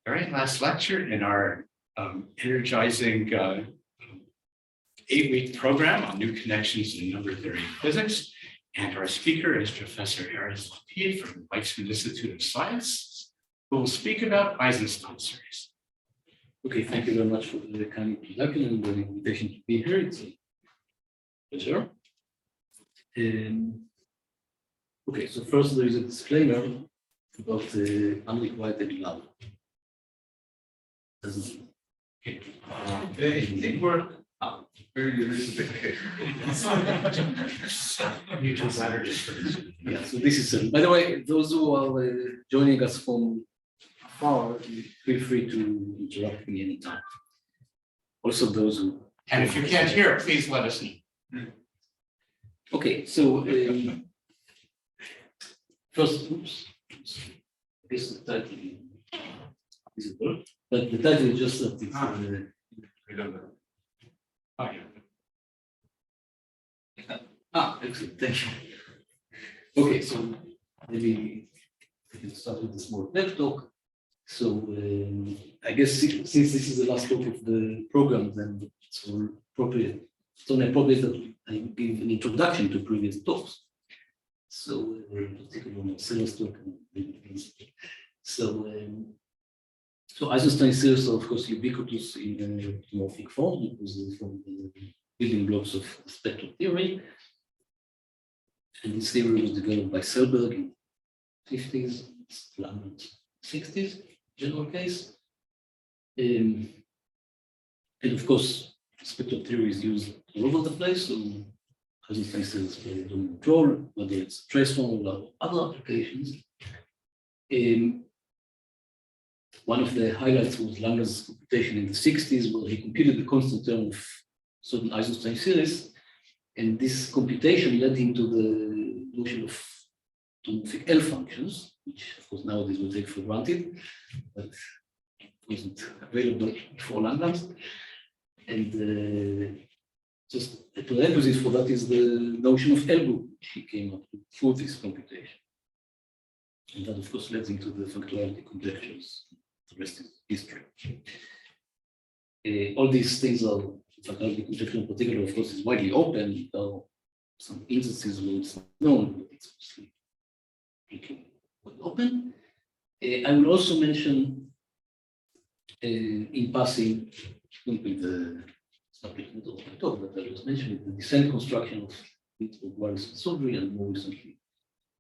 very last lecture in our energizing 8-week program on new connections in number theory and physics. And our speaker is Professor Erez Lapid from the Weizmann Institute of Science, who will speak about Eisenstein series. Okay, thank you very much for the kind introduction and the invitation to be here. It's a pleasure. Okay, so first there is a disclaimer about unrequited love. Okay. It worked. Very realistic. Yeah, so this is, by the way, those who are joining us from afar, feel free to interrupt me anytime. Also those who... And if you can't hear, please let us know. Okay, so first, oops, I guess the title is it, but the title is just that it's I don't know. Oh, yeah. Excellent, thank you. Okay, so maybe we can start with a small pep talk. So I guess since this is the last talk of the program, then it's appropriate. It's only appropriate that I give an introduction to previous talks. So particularly on Marcelo's talk and so Eisenstein series are of course ubiquitous in morphic form because they're from the building blocks of spectral theory. And this theory was developed by Selberg in the 50s, Lapid 60s, general case. And of course, spectral theory is used all over the place. So Eisenstein series play a dominant role, whether it's trace formula or other applications. One of the highlights was Langer's computation in the 60s, where he computed the constant term of certain Eisenstein series. And this computation led him to the notion of meromorphic L functions, which of course nowadays we take for granted, but wasn't available before Langlands. And just a prerequisite for that is the notion of L group, which he came up with through this computation. And that of course led him to the functionality conjectures. The rest is history. All these things are, functionality conjecture in particular, of course, is widely open. There are some instances where it's known, but it's mostly open. I will also mention in passing, with the subject of my talk, but I was mentioning the descent construction of Ginsburg, Wallace, and Sudbury, and more recently,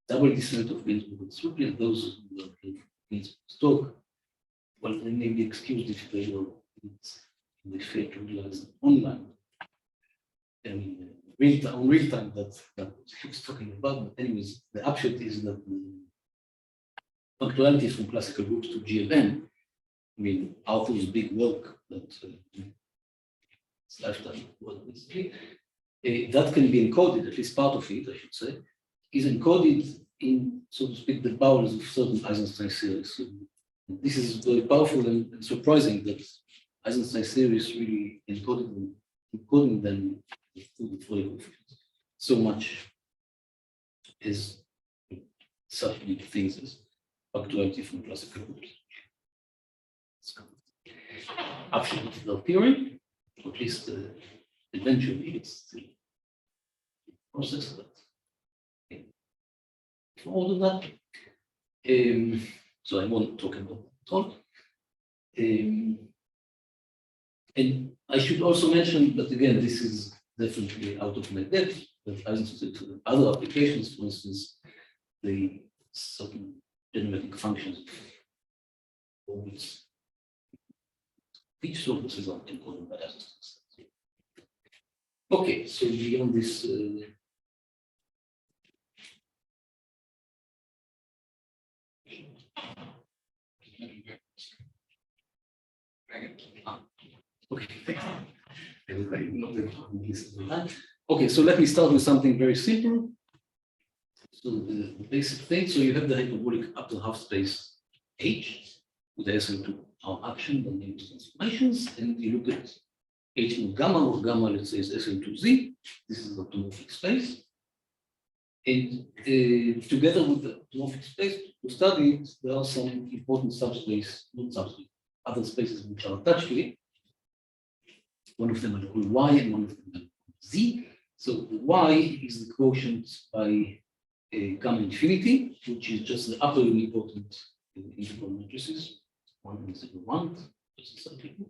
double descent of Ginsburg and Sudbury, and those who have played Ginsburg's talk, well, they may be excused if they were in the failed to realize online. And on real time that he was talking about, but anyways, the upshot is that the punctuality from classical groups to GLN, I mean, Arthur's big work that his lifetime was basically, that can be encoded, at least part of it, I should say, is encoded in, so to speak, the bowels of certain Eisenstein series. So this is very powerful and surprising that Eisenstein series really encoding them through the Fourier coefficients. So much is such big things as punctuality from classical groups. Upshot of the theory, at least eventually it's the process that for all of that. So I won't talk about that at all. And I should also mention that again, this is definitely out of my depth, but Eisenstein to other applications, for instance, the certain generating functions of orbits, which surfaces are encoded by Eisenstein. Okay, so beyond this okay, so let me start with something very simple. So the basic thing, so you have the hyperbolic upper half space H with the SL2 R action and the transformations, and you look at H and gamma, or gamma, let's say, is SL2Z. This is the automorphic space. And together with the automorphic space to study it, there are some important subspace, not subspace, other spaces which are attached to it. One of them I call Y and one of them I call Z. So Y is the quotient by gamma infinity, which is just the upper unipotent integral matrices, 1 and 0, 1, just a cyclical.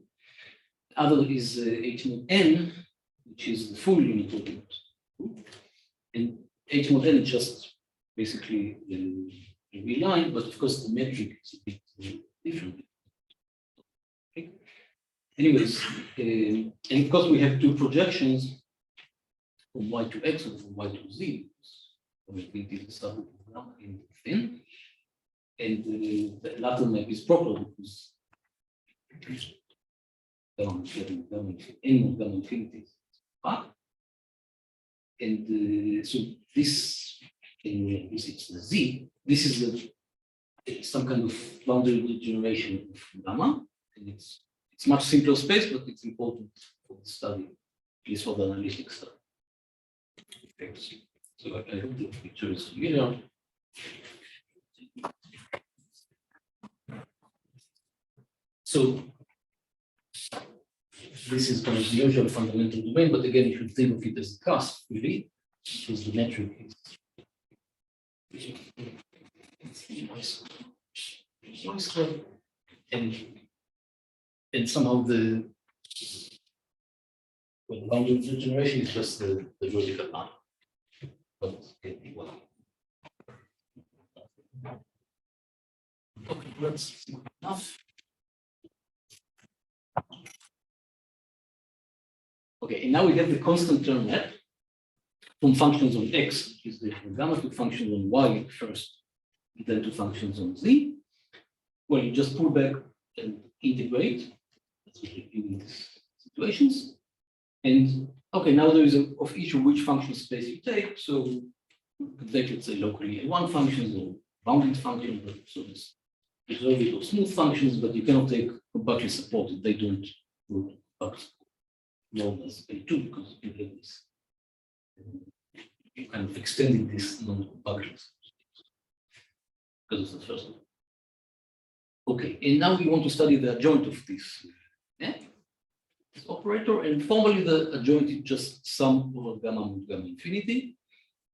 The other is H mod N, which is the full unipotent group. And H mod N is just basically a real line, but of course the metric is a bit different. Okay. Anyways, and of course we have two projections from Y to X and from Y to Z. We did the subgroup of gamma in thin, and the latter map is proper because gamma infinity is back. And so this is the Z. This is some kind of boundary generation of gamma, and it's much simpler space, but it's important for the study, at least for the analytic study. Thanks. So I hope the picture is familiar. So this is kind of the usual fundamental domain, but again, you should think of it as a cusp, really, because the metric is and somehow the boundary generation is just the vertical line. But well. Okay, that's enough. Okay, and now we have the constant term map from functions on X, which is the gamma, to functions on Y first, and then to functions on Z. Well, you just pull back and integrate. That's what we do in these situations. And okay, now there is of each of which function space you take. So you can take, let's say, locally A1 functions or bounded functions, but so this preservative or smooth functions, but you cannot take compactly supported. They don't work known as A2 because you have this. You kind of extending this non-compactness because of the first one. Okay, and now we want to study the adjoint of this operator, and formally the adjoint is just sum over gamma mod gamma infinity.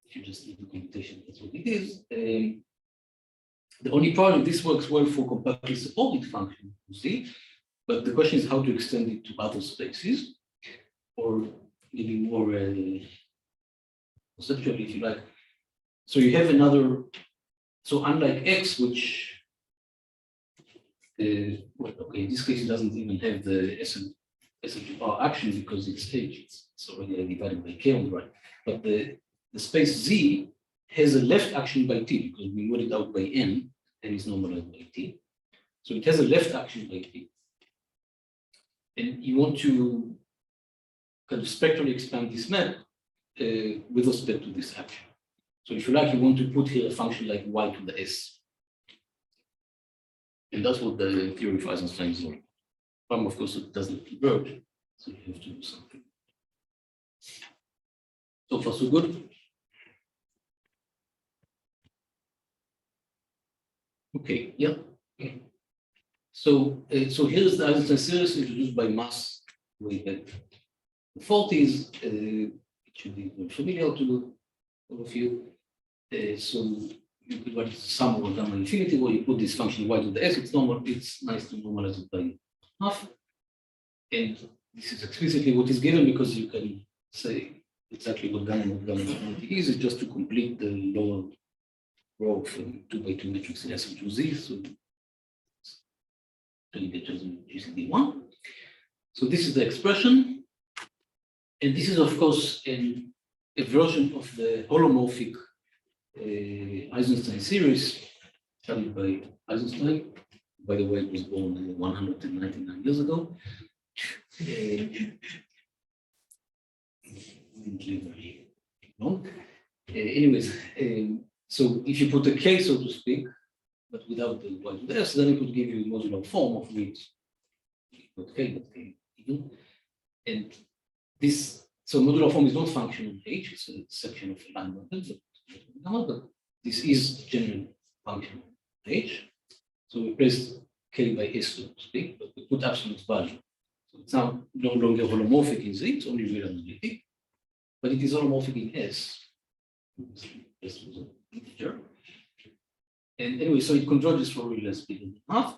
If you just do the computation, that's what it is. The only problem, this works well for compactly supported functions, you see, but the question is how to extend it to other spaces, or maybe more conceptually, if you like. So you have another, so unlike X, which, well, okay, in this case, it doesn't even have the SL2R action because it's H, it's already divided by K on the right. But the space Z has a left action by T because we wrote it out by N, and is normalized by T. So it has a left action by T. And you want to kind of spectrally expand this map with respect to this action. So if you like, you want to put here a function like Y to the S. And that's what the theory of Eisenstein is like. Of course, it doesn't work, so you have to do something. So far, so good. Okay, yeah. So here's the Eisenstein series introduced by Mass way back in the 40s. It should be very familiar to all of you. So you could write sum over gamma infinity, where you put this function Y to the S. It's normal. It's nice to normalize it by half. And this is explicitly what is given because you can say exactly what gamma infinity is just to complete the lower row of 2 by 2 matrix in SL2Z. So you get just GCD1. So this is the expression. And this is, of course, a version of the holomorphic Eisenstein series studied by Eisenstein. By the way, it was born 199 years ago. Didn't live very long. Anyways, so if you put a K, so to speak, but without the Y to the S, then it would give you a modular form of which not K, but K even. And this, so modular form is not functional H, it's a section of line but this is general function H. So we replace K by S, so to speak, but put absolute value. So it's now no longer holomorphic in Z, it's only real analytic, but it is holomorphic in S. S was an integer. And anyway, so it converges for real S bigger than half.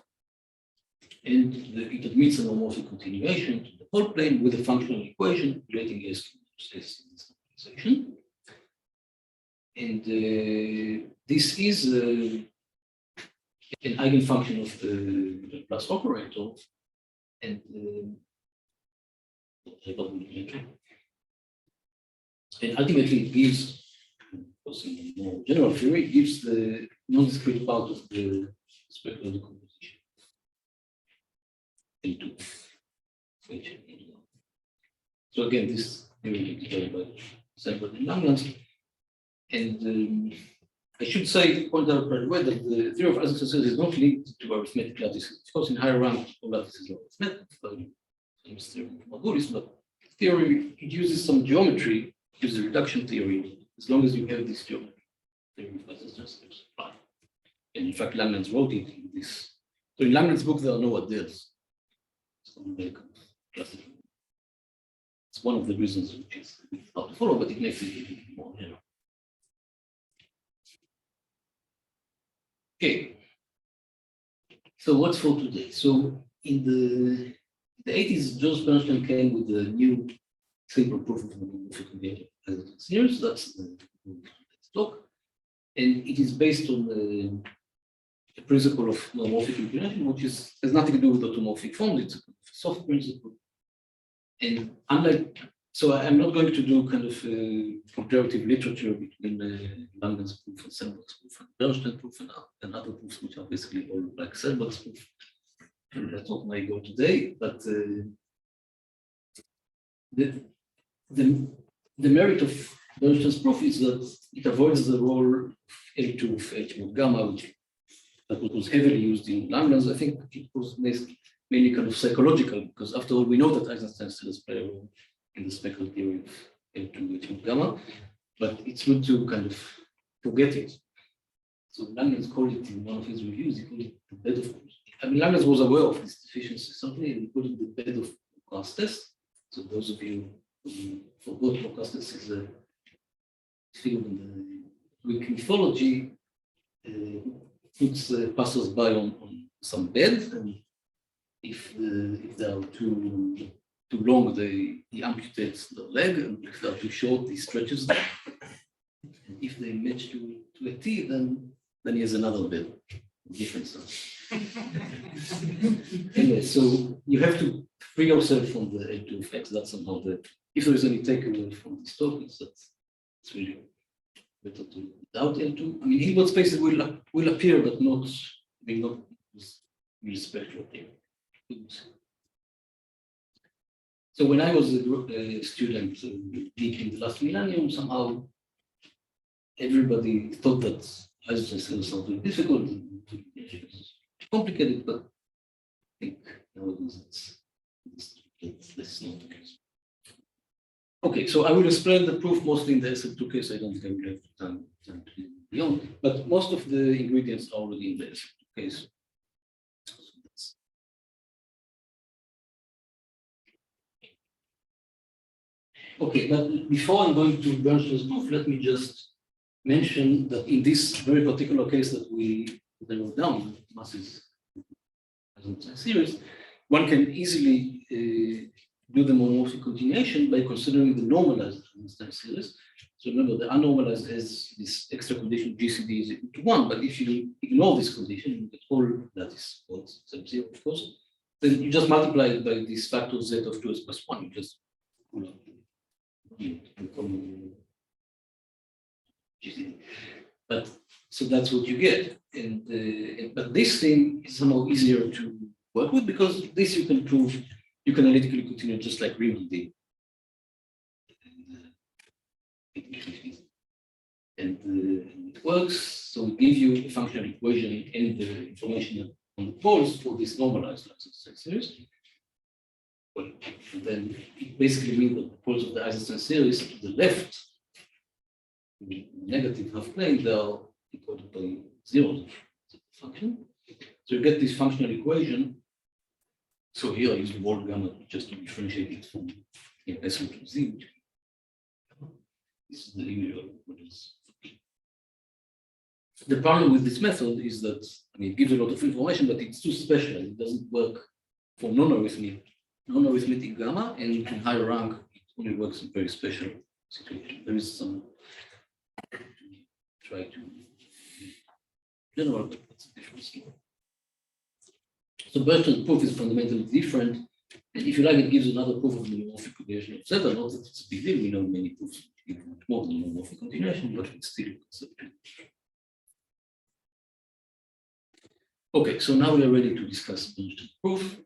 And it admits a homomorphic continuation to the whole plane with a functional equation relating S to S in this normalization. And this is an eigenfunction of the Laplace operator. And ultimately it gives, in the more general theory, it gives the non-discrete part of the spectral decomposition. Into so again, this theory is developed by Seibert and Langlands. And I should say, point out right away that the theory of Eisenstein series is not linked to arithmetic lattices. Of course, in higher rank, all lattices are arithmetic, famous theory of Margulis, but theory, it uses some geometry, uses a reduction theory, as long as you have this geometry. Theory of Eisenstein series apply. And in fact, Langlands wrote it in this. So in Langlands' book, there are no adels. It's one of the reasons which is hard to follow, but it makes it more general. Okay. So what's for today? So in the 80s, George Bernstein came with a new simple proof of homomorphic series. That's the talk. And it is based on the principle of homomorphic inclination, which has nothing to do with automorphic forms. It's a soft principle. And unlike, so I'm not going to do kind of comparative literature between Langlands proof and Selbach's proof and Bernstein proof and other proofs which are basically all like Selbach's proof. That's not my go today, but the merit of Bernstein's proof is that it avoids the role of L2 of H mod gamma, which that was heavily used in Langlands. I think it was mainly kind of psychological, because after all, we know that Eisenstein still has played a role in the spectral theory of L2 H mod gamma, but it's good to kind of forget it. So Langlands called it in one of his reviews, he called it the bed of, I mean, Langlands was aware of this deficiency, certainly, and he called it the bed of Procastes. So those of you who forgot Procastes is a figure in the Greek mythology, puts passers-by on some bed, and if they are too long, he amputates the leg, and if they are too short, he stretches them. And if they match to a T, then he has another bed, different stuff. Anyway, so you have to free yourself from the L2 effects. That's somehow if there is any takeaway from this talk, it's that it's really better to without L2. I mean, Hilbert spaces will appear, but not with spectral theory. So when I was a student deep in the last millennium, somehow everybody thought that Eisenstein cells are very difficult, complicated, but I think nowadays that's not the case. Okay, so I will explain the proof mostly in the SL2 case. I don't think I will have time to beyond, but most of the ingredients are already in the SL2 case. Okay, but before I'm going to Bernstein's proof, let me just mention that in this very particular case that we wrote down, masses series, one can easily do the monomorphic continuation by considering the normalized Einstein series. So remember, the unnormalized has this extra condition GCD is equal to 1, but if you ignore this condition, you get all that is sub 0, of course, then you just multiply it by this factor Z of 2s plus 1. You just pull up GCD. But so that's what you get. And but this thing is somehow easier to work with, because this you can prove, you can analytically continue just like Riemann did. And it works. So we give you a functional equation and the information on the poles for this normalized Eisenstein series. Well, and then it basically means that the poles of the Eisenstein series to the left, in the negative half plane, they are equal by 0 function. So you get this functional equation So here I use the word gamma just to differentiate it from S to Z. This is the image of what is. The problem with this method is that it gives a lot of information, but it's too special. It doesn't work for non-arithmetic gamma, and in higher rank, it only works in very special situations. There is some try to general, but it's a different story. So Bernstein's proof is fundamentally different. And if you like, it gives another proof of the meromorphic continuation of Z. Not that it's a big deal. We know many proofs give much more than meromorphic continuation, but it's still conceptual. Okay, so now we are ready to discuss Bernstein's proof.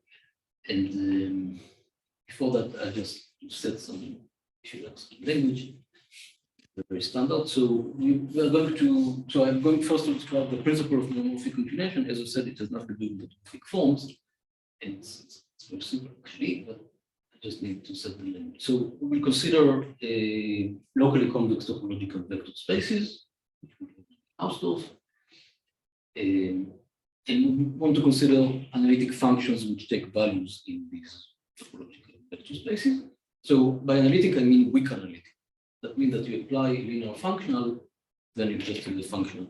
And before that, I just set some, if you like, some language, very standard. So we are going to, so I'm going first to describe the principle of meromorphic continuation. As I said, it has nothing to do with the meromorphic forms. And it's very simple actually, but I just need to set the language. So we will consider locally convex topological vector spaces, Hausdorff. And we want to consider analytic functions which take values in these topological vector spaces. So by analytic, I mean weak analytic. That means that you apply linear functional, then you just take the functional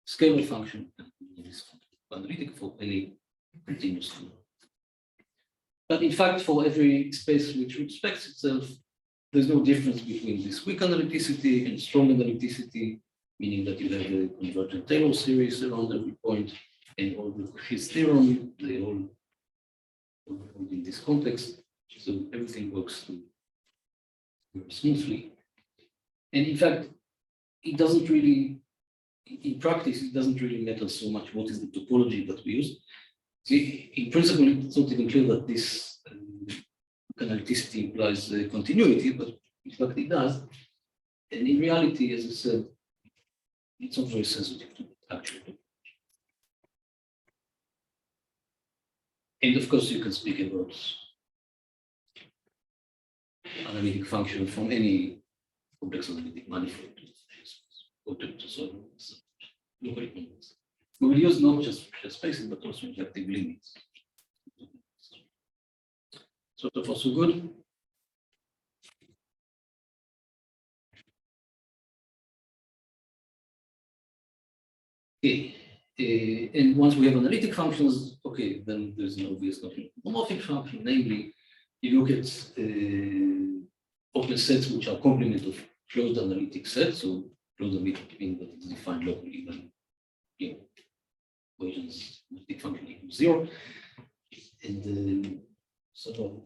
scalar function and this analytic for any continuous scalar. But in fact, for every space which respects itself, there's no difference between this weak analyticity and strong analyticity, meaning that you have a convergent Taylor series around every point, and all the his theorem, they all in this context. So everything works very smoothly. And in fact, it doesn't really, in practice, it doesn't really matter so much what is the topology that we use. See, in principle, it's not even clear that this analyticity implies continuity, but in fact it does. And in reality, as I said, it's not very sensitive to actually. And of course, you can speak about analytic function from any complex analytic manifold. We will use not just spaces, but also injective limits. So far, so good. Okay. And once we have analytic functions, okay, then there's an obvious notion of homomorphic function, namely, you look at open sets which are complement of closed analytic sets. So closed analytic means that it's defined locally when equations analytic function equals 0. And so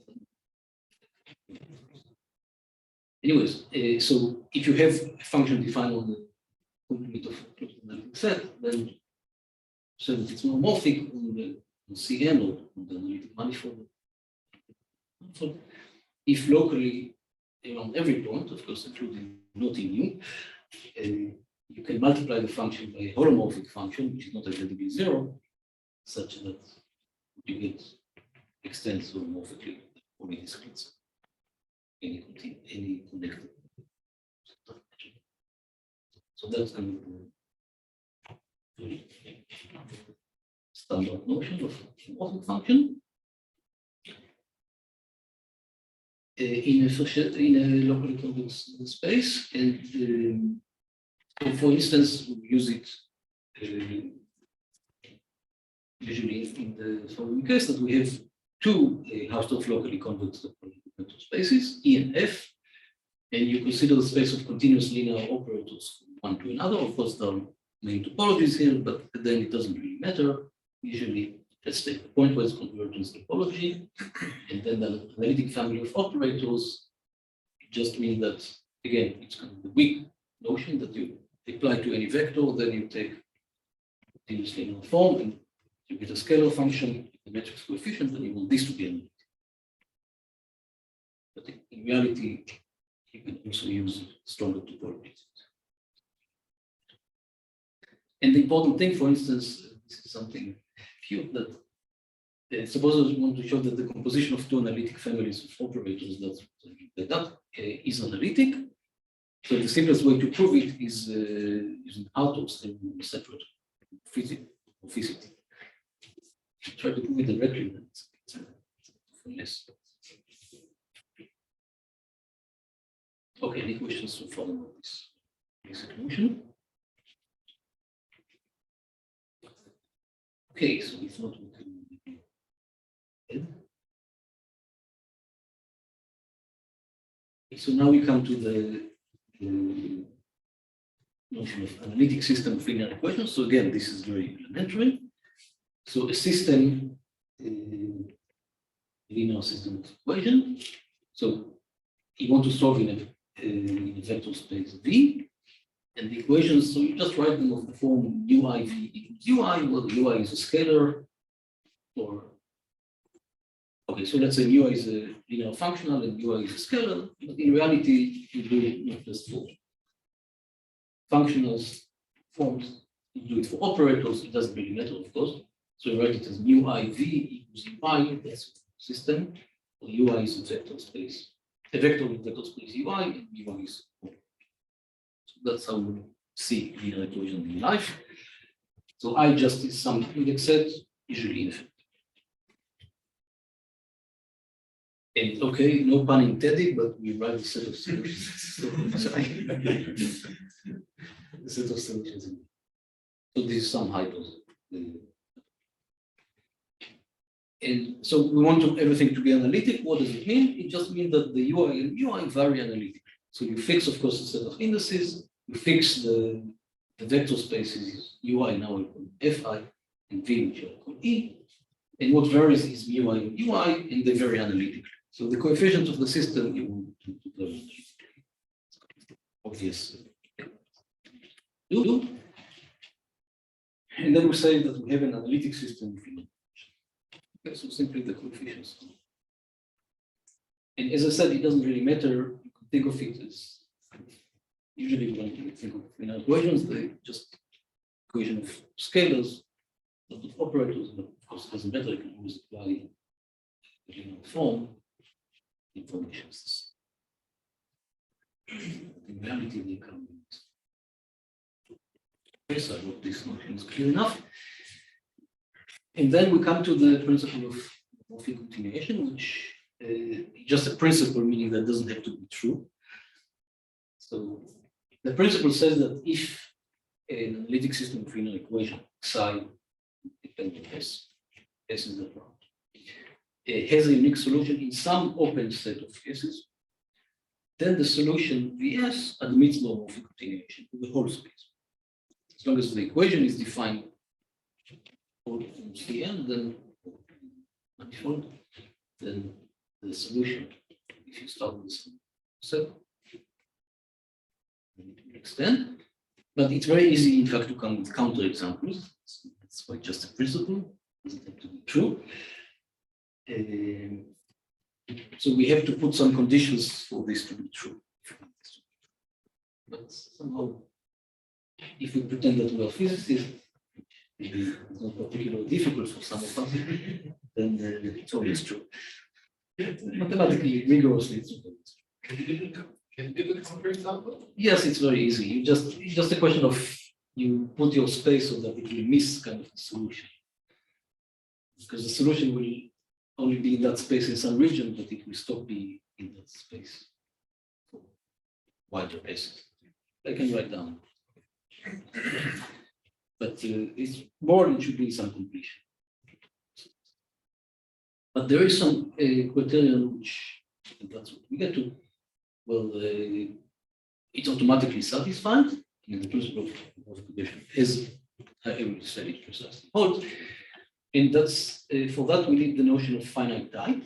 anyways, so if you have a function defined on the complement of closed analytic set, then so it's meromorphic on the Cn or on the analytic manifold. So if locally around every point, of course, including not in U, you can multiply the function by a holomorphic function, which is not identically 0, such that you get extends holomorphically or any discrete, any connected. So that's going to be standard notion of homomorphic function. In a locally convex space, and so for instance, we use it usually in the following case that we have two Hausdorff locally convex vector spaces, E and F, and you consider the space of continuous linear operators from one to another. Of course, there are many topologies here, but then it doesn't really matter. Usually, let's take the pointwise convergence topology, and then the analytic family of operators. It just means that, again, it's kind of the weak notion that you apply to any vector, then you take continuous linear form, and you get a scalar function, the matrix coefficient, and you want this to be analytic. But in reality, you can also use stronger topologies. And the important thing, for instance, this is something cute that suppose I want to show that the composition of two analytic families of operators that is analytic. So the simplest way to prove it is using Hausdorff's theorem of separate morphicity. Try to prove it directly, then it's less. Okay, any questions so far about this basic notion? Okay, so we thought we can add. So now we come to the notion of analytic system of linear equations. So again, this is very elementary. So a system, linear system of equation. So you want to solve in a vector space V, and the equations, so you just write them of the form ui v equals ui. Well, ui is a scalar, or okay, so let's say ui is a linear functional and ui is a scalar, but in reality, you do it not just for functionals forms, you do it for operators, it doesn't really matter, of course. So you write it as mu I v equals ui, that's a system, or ui is a vector space, a vector with vector space ui, and ui is. So that's how we see linear equation in life. So I just is some index set, usually infinite. And okay, no pun intended, but we write a set of solutions. A set of solutions. So this is some hypos. And so we want everything to be analytic. What does it mean? It just means that the UI and UI vary analytically. So you fix, of course, a set of indices. You fix the vector spaces UI now equal Fi and V, which are equal E. And what varies is mu I and UI, and they vary analytically. So the coefficients of the system you want to vary analytically. Obvious. And then we say that we have an analytic system. Okay, so simply the coefficients. And as I said, it doesn't really matter. You can think of it as usually when you think of linear equations, they just equation of scalars, not of operators, but of course it doesn't matter. You can always apply the linear form informations. In reality, they come. Yes, I hope this notion is clear enough. And then we come to the principle of morphic continuation, which is just a principle, meaning that doesn't have to be true. So the principle says that if an analytic system of linear equation psi dependent S is the ground, it has a unique solution in some open set of cases, then the solution Vs admits meromorphic continuation to the whole space. As long as the equation is defined for Cn, then manifold, then the solution, if you start with some set, then it will extend. But it's very easy, in fact, to come with counterexamples. That's why just a principle, doesn't have to be true. So we have to put some conditions for this to be true. But somehow, if we pretend that we are physicists, maybe it's not particularly difficult for some of us, then it's always true. Mathematically, rigorously, it's always true. Can you give a counterexample? Yes, it's very easy. It's just a question of you put your space so that it will miss kind of the solution. Because the solution will only be in that space in some region, but it will stop being in that space for wider basis. I can write down. But it's more, it should be some completion. But there is some criterion which, and that's what we get to. Well, it's automatically satisfied in the principle of condition, as I already said it precisely holds. And that's for that we need the notion of finite type.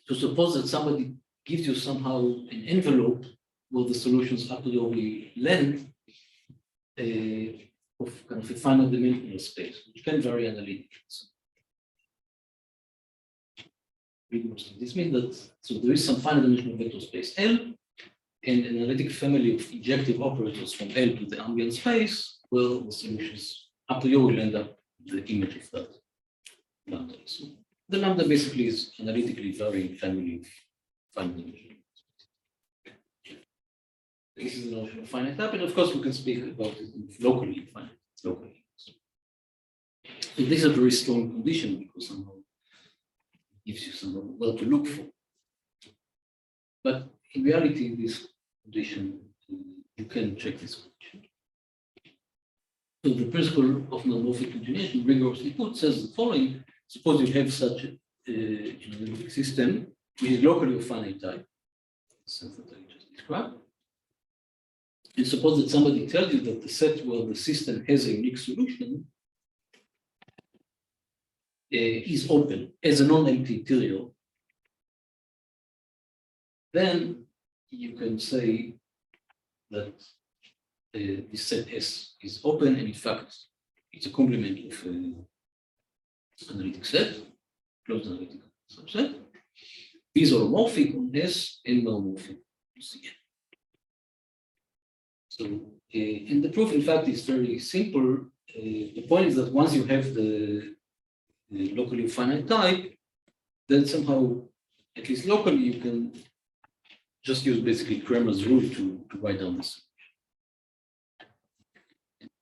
To suppose that somebody gives you somehow an envelope where the solutions a priori land of kind of a finite dimensional space, which can vary analytically. This means that so there is some finite dimensional vector space L, and an analytic family of injective operators from L to the ambient space, well, the solutions a priori will end up the image of that lambda. So the lambda basically is analytically varying family of finite dimensional. This is the notion of finite type, and of course we can speak about it locally, finite, locally. So this is a very strong condition because somehow gives you some what to look for. But in reality, this condition, you can check this condition. So the principle of meromorphic continuation, rigorously put, says the following: suppose you have such a geometric system which is locally of finite type, sense that I just described. And suppose that somebody tells you that the set where the system has a unique solution is open as a non-empty interior, then you can say that this set S is open, and in fact, it's a complement of an analytic set, closed analytic subset. These are morphic on S and meromorphic on Cn. So, and the proof, in fact, is very simple. The point is that once you have the locally finite type, then somehow, at least locally, you can just use basically Cramer's rule to write down this.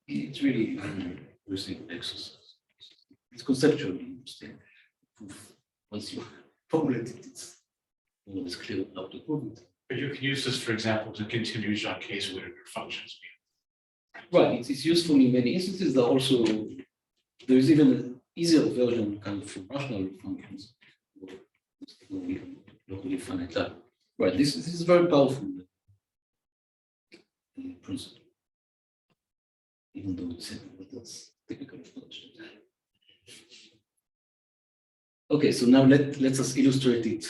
It's really a very simple exercise. It's conceptually interesting. Once you formulate it, it's more or less clear how to prove it. But you can use this, for example, to continue Jacques Whittaker functions. Right, it's useful in many instances. There is even an easier version kind of for rational functions, locally finite type. Right, this is very powerful principle, even though it's simple, but that's typical of knowledge. Okay, so now let us illustrate it,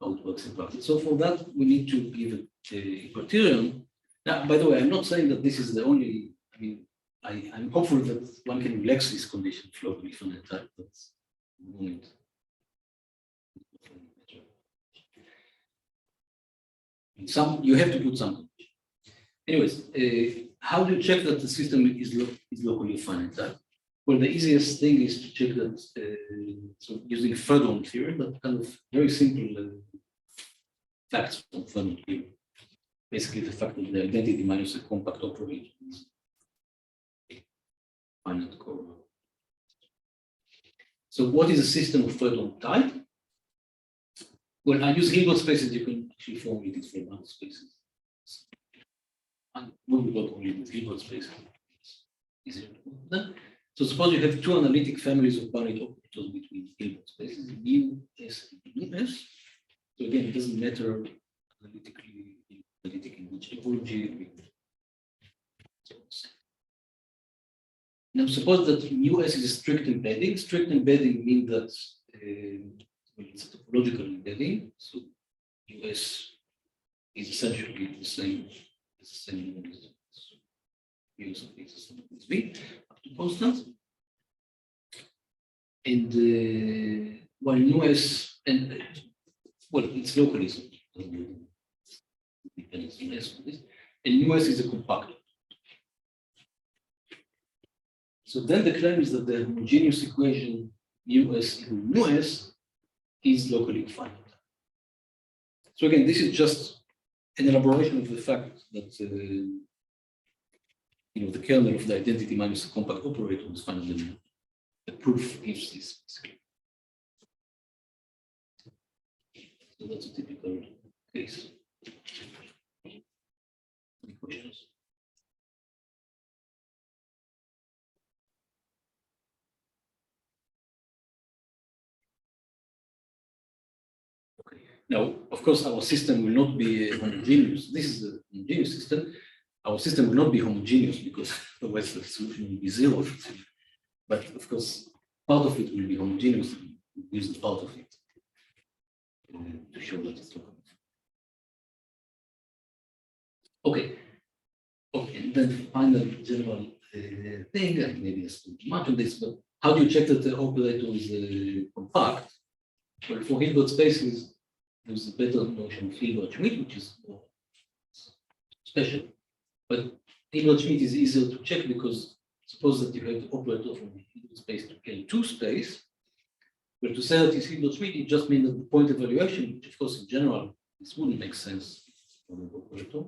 how it works in practice. So for that, we need to give a criterion. Now, by the way, I'm not saying that this is the only, I mean, I'm hopeful that one can relax this condition of locally finite type. That's the moment. You have to put some condition. Anyways, how do you check that the system is locally finite type? Well, the easiest thing is to check that, so using Ferdon theory, but kind of very simple facts from Ferdon theory. Basically, the fact that the identity minus a compact operator is finite core. So what is a system of Ferdon type? Well, I use Hilbert spaces, you can actually formulate it for Banach spaces. And we will work only with Hilbert spaces. Easier to work with them. So suppose you have two analytic families of bounded operators between Hilbert spaces, mu S and mu S. So again, it doesn't matter analytic in which topology. Now suppose that mu S is a strict embedding. Strict embedding means that well, it's a topological embedding. So mu S is essentially the same as mu S of X is V. Constant, and while mu S and well, it's localism, depends on S, and mu S is a compactor. So then the claim is that the homogeneous equation mu S equal mu S is locally finite. So again, this is just an elaboration of the fact that the kernel of the identity minus the compact operator is finally the proof gives this basically. So that's a typical case. Any questions? Okay. Now, of course, our system will not be homogeneous. This is a homogeneous system. Our system will not be homogeneous because otherwise the solution will be zero. But of course, part of it will be homogeneous. We'll use the part of it to show that it's local. Okay. Okay, and then final general thing, and maybe I spoke too much on this, but how do you check that the operator is compact? Well, for Hilbert spaces, there's a better notion of Hilbert-Schmidt, which is more special. But Hilbert-Schmidt is easier to check because suppose that you have the operator from Hilbert space to L2 space. Well, to say that it's Hilbert-Schmidt, it just means that the point evaluation, which of course in general, this wouldn't make sense for the operator.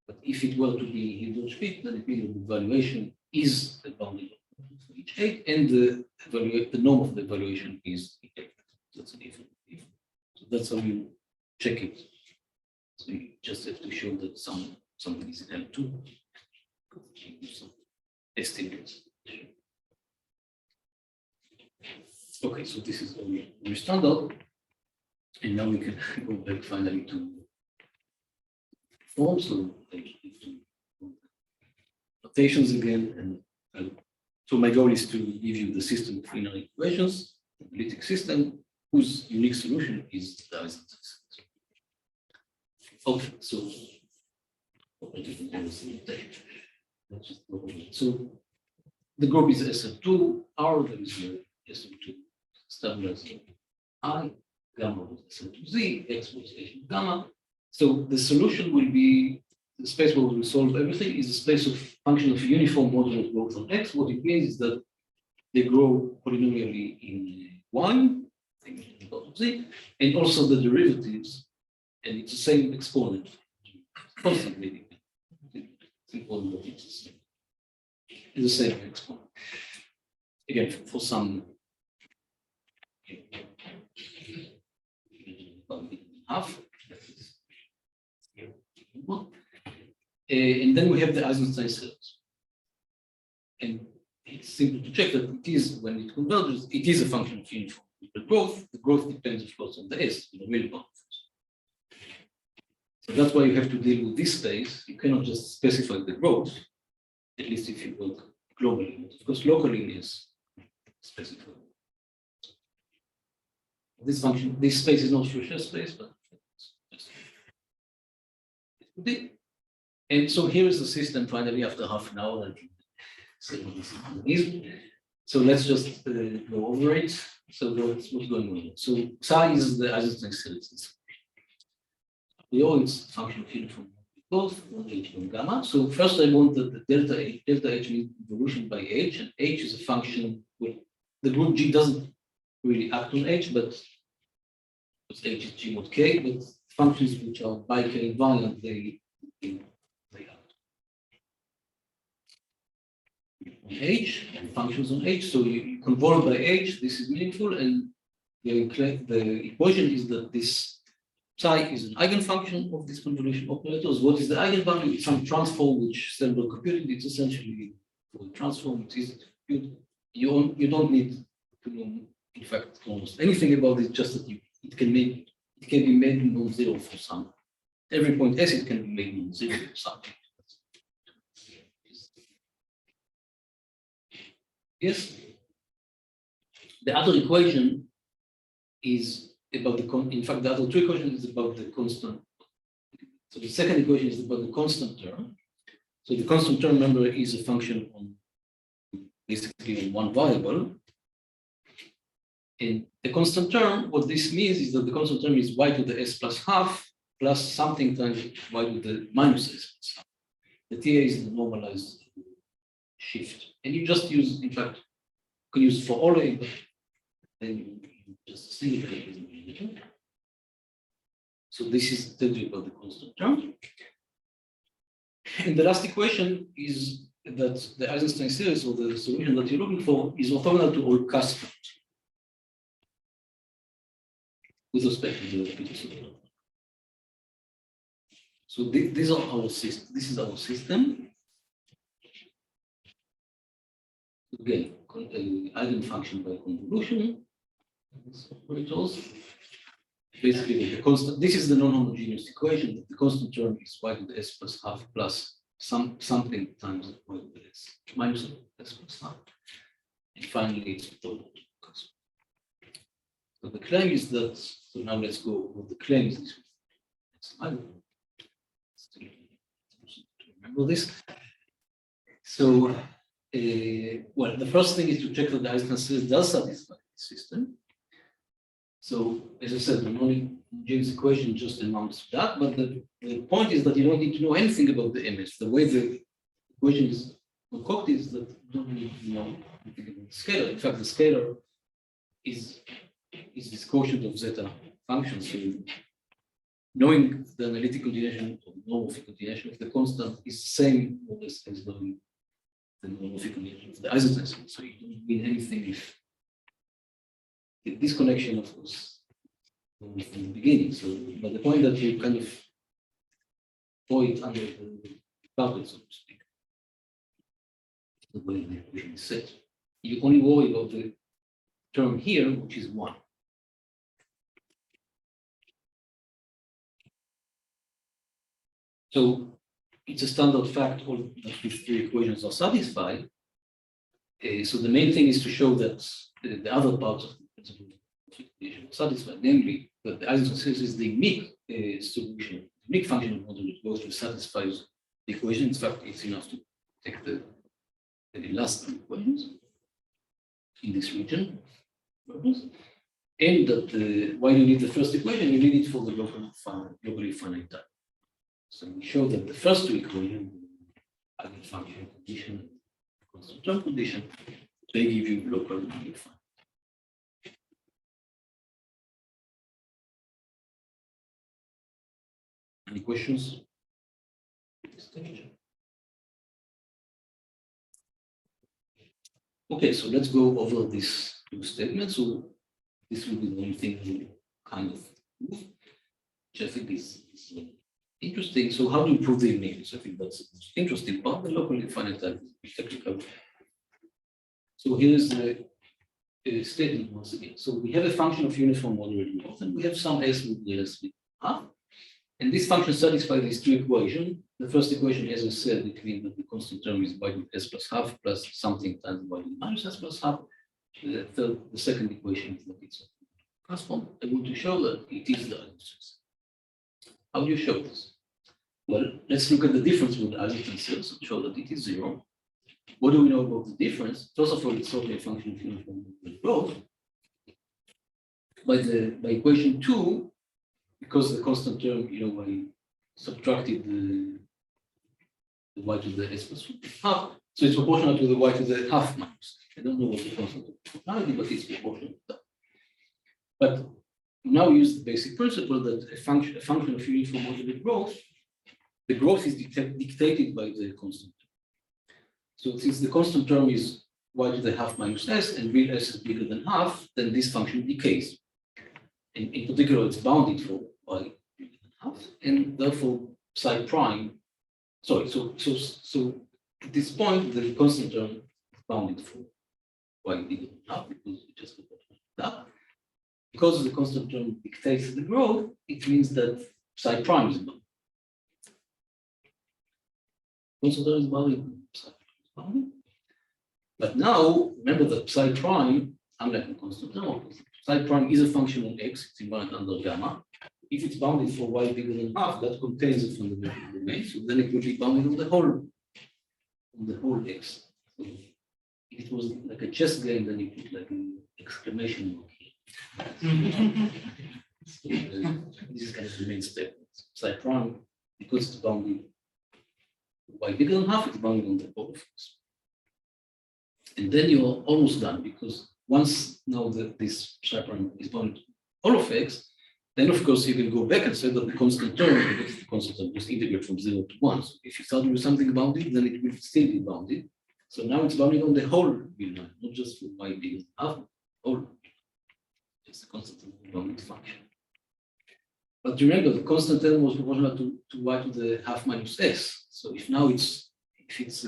But if it were to be Hilbert-Schmidt, then it means that the evaluation is a bounded operator. for each H, and the norm of the evaluation is H. That's an if. So that's how you check it. So you just have to show that something is in L2. Some estimates. Okay, so this is our standard. And now we can go back finally to form. So I need to notations again. And so my goal is to give you the system of linear equations, analytic system, whose unique solution is the Eisenstein. Okay, so the group is SL2, R, there is SL2 stabilized I, gamma was SL2Z, X was H gamma. So the solution will be the space where we solve everything is a space of function of uniform modular growth on X. What it means is that they grow polynomially in Y, Z, and also the derivatives, and it's the same exponent, constantly. It's the same exponent. Again, for some half. And then we have the Eisenstein series. And it's simple to check that it is, when it converges, it is a function of uniform growth. The growth depends, of course, on the S, in the real part. So that's why you have to deal with this space. You cannot just specify the growth, at least if you work globally. But of course, locally is specified. This function, this space is not Schur space, but and so here is the system finally after half an hour. So let's just go over it. So what's going on? So psi is the Eisenstein series. We know it's a function of uniform both on H and gamma. So first I want that the delta H means evolution by H, and H is a function where the group G doesn't really act on H, but H is G mod K, but functions which are by K invariant, they act on H, and functions on H. So you convolve by H, this is meaningful, and the equation is that this psi is an eigenfunction of these convolution operators. What is the eigenvalue? It's some transform which Sternberg computed. It's essentially for the transform. It's easy to compute. You don't need to know, in fact, almost anything about it. Just that it can be made non-zero for some. Every point S it can be made non-zero for something. Yes. The other equation is about in fact, the other two equations is about the constant. So the second equation is about the constant term. So the constant term, remember, is a function on basically on one variable. And the constant term, what this means is that the constant term is y to the s plus half plus something times y to the minus s plus half. The TA is the normalized shift. And you just use, in fact, you can use for all A, but then you just see it. So this is tells you about the constant term. And the last equation is that the Eisenstein series, or the solution that you're looking for, is orthogonal to all customers with respect to the Lapid solution. So these are our system. This is our system. Again, eigenfunction by convolution. Operators. Basically, the constant. This is the non-homogeneous equation. The constant term is y to the s plus half plus something times y to the s minus s plus half. And finally, it's orthogonal to customers. So the claim is that. So now let's go with the claims. Remember this. So, well, the first thing is to check that the Eisenstein series does satisfy the system. So, as I said, the non-homogeneous equation just amounts to that, but the point is that you don't need to know anything about the MS. The way the equation is concocted is that you don't need to know anything about the scalar. In fact, the scalar is this quotient of zeta function. So, knowing the analytic continuation or meromorphic continuation of the constant is the same as knowing the meromorphic condition of the Eisenstein. So you don't mean anything if this connection, of course, from the beginning. So, but the point that you kind of throw it under the carpet, so to speak, the way the equation is set. You only worry about the term here, which is 1. So it's a standard fact all that these 3 equations are satisfied. So the main thing is to show that the other parts of the principle of equation are satisfied, namely that the Eisenstein is the unique solution, the unique function of model that goes to satisfies the equation. In fact, it's enough to take the last 2 equations in this region. And that why you need the first equation, you need it for the globally finite type. So we show that the first 2 equations, eigenfunction condition, constant term condition, they give you local undefined. Any questions? Okay, so let's go over these 2 statements. So this will be the only thing we kind of move, which I think is interesting. So how do you prove the uniqueness? I think that's the most interesting part. The locally finite type is technical. So here is the statement once again. So we have a function of uniform moderate growth, and we have some s with less with half. And this function satisfies these 2 equations. The first equation, as I said, between the constant term is y with s plus half plus something times y with minus s plus half. The second equation is that it's correspond. I want to show that it is the Eisenstein. How do you show this? Well, let's look at the difference with the Eisenstein cells and show that it is 0. What do we know about the difference? First of all, it's only a function of uniform growth. By equation 2, because the constant term, I subtracted the y to the s plus half, so it's proportional to the y to the half minus. I don't know what the constant of proportionality, but it's proportional to that. But now we use the basic principle that a function of uniform moderate growth, the growth is dictated by the constant term. So since the constant term is y to the half minus s and real s is bigger than half, then this function decays. In particular, it's bounded for y bigger than half, and therefore psi prime. Sorry, so at this point, the constant term is bounded for y bigger than half because we just proportional to that. Because the constant term dictates the growth, it means that psi prime is bounded. Constant term is bounded, psi prime is bounded. But now, remember that psi prime, unlike the constant term, psi prime is a function on x, it's invariant under gamma. If it's bounded for y bigger than half, that contains a fundamental domain, so then it will be bounded on the whole x. So if it was like a chess game, then you put like an exclamation mark here. So, this is kind of the main step. Psi prime, because it's bounded y bigger than half, it's bounded on the whole of x. And then you're almost done, because once now that this psi prime is bounded to all of x, then of course you can go back and say that the constant term, just integrate from 0 to 1. So if you start with something bounded, then it will still be bounded. So now it's bounded on the whole real line, not just for y bigger than half, whole. It's the constant bounded function. But remember, the constant term was proportional to y to the half minus s. So if it's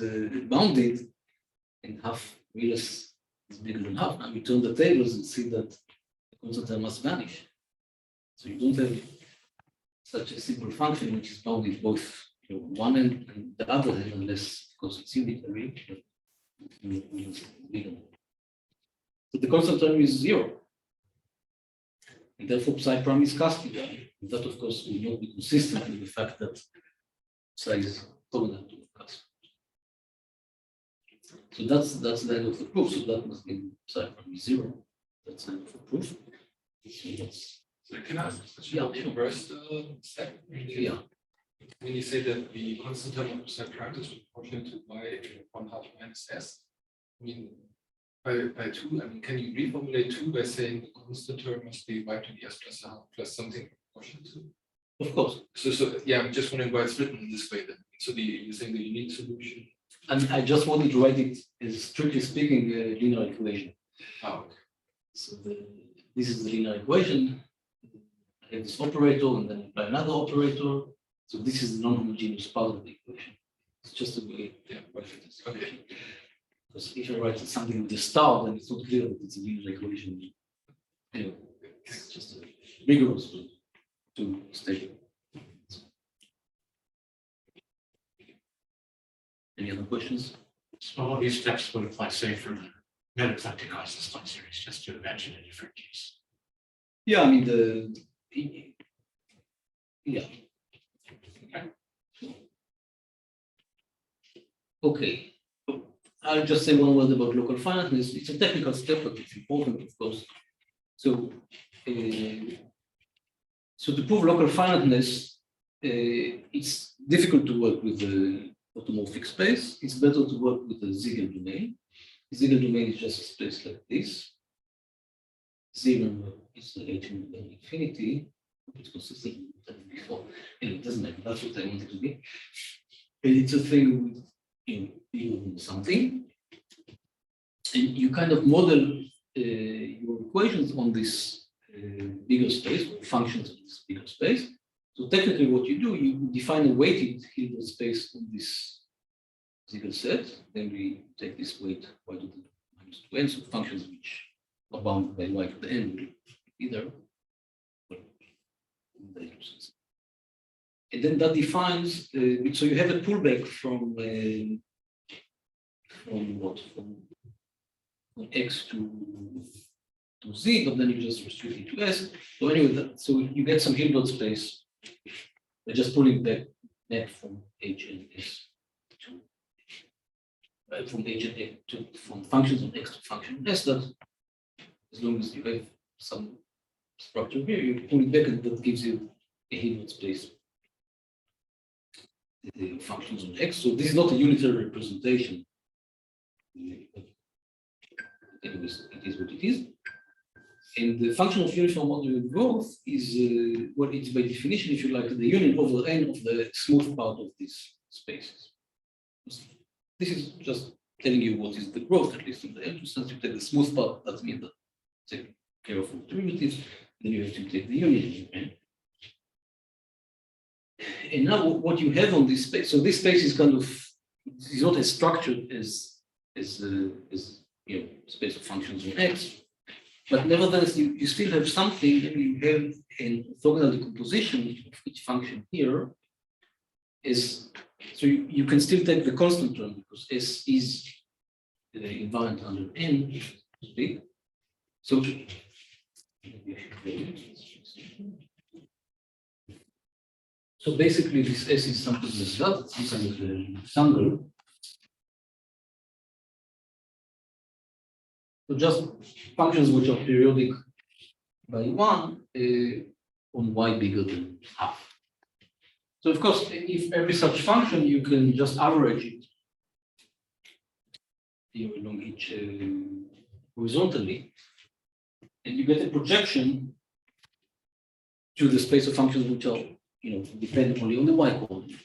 bounded and half real s is bigger than half, now we turn the tables and see that the constant term must vanish. So you don't have such a simple function which is bounded both one end and the other end, unless, because it's unitary. So the constant term is 0. And therefore psi prime is Caspian. That of course will not be consistent with the fact that psi is covenant to Caspian. So that's the end of the proof. So that must mean psi prime is 0. That's the end of the proof. So can I ask a question? Yeah, sure. First step. Yeah. When you say that the constant term of psi prime is proportional to y 1/2 minus s, I mean, by 2, I mean, can you reformulate 2 by saying the constant term must be y to the s plus half plus something proportional to? Of course. So yeah, I'm just wondering why it's written this way then. So you're saying the unique solution. I just wanted to write it as strictly speaking a linear equation. Oh, okay. So this is the linear equation. I have this operator and then apply another operator. So this is the non-homogeneous part of the equation. It's just a way to write this equation. Because if I write something with a star, then it's not clear that it's a linear equation. Anyway, it's just rigorous to state. Any other questions? So all these steps would apply, say, for the metaplectic Eisenstein series, just to imagine a different case. Yeah, I mean yeah. Okay. I'll just say one word about local finiteness. It's a technical step, but it's important, of course. So, so to prove local finiteness, it's difficult to work with the automorphic space. It's better to work with the Ziegler domain. The Ziegler domain is just a space like this. Ziegler is the agent of infinity. It's consistent with that before. Anyway, it doesn't matter. That's what I wanted to be. And it's a thing with something. And you kind of model your equations on this bigger space, or functions in this bigger space. So technically what you do, you define a weighted Hilbert space on this Ziegler set. Then we take this weight y to the minus 2n, so functions which are bounded by y to the n either. And then that defines, so you have a pullback from x to z, but then you just restrict it to s. So anyway, so you get some Hilbert space. They're just pulling back from h and s to from h and x to from functions on x to function on s. That as long as you have some structure here, you pull it back, and that gives you a Hilbert space. The functions on x. So this is not a unitary representation. Anyways, it is what it is. And the function of uniform moderate growth is, well, it's by definition, if you like, the union over n of the smooth part of these spaces. This is just telling you what is the growth, at least in the n. Since you take the smooth part, that means that take care of all derivatives, then you have to take the union of n. And now what you have on this space, so this space is kind of, is not as structured as space of functions on x, but nevertheless you still have something, and you have an orthogonal decomposition of each function here is, so you can still take the constant term because s is invariant under n, so to speak. So so basically, this S is something like that, some kind of a rectangle. So just functions which are periodic by one on y bigger than half. So of course, if every such function, you can just average it along each horizontally, and you get a projection to the space of functions which are depend only on the y coordinate.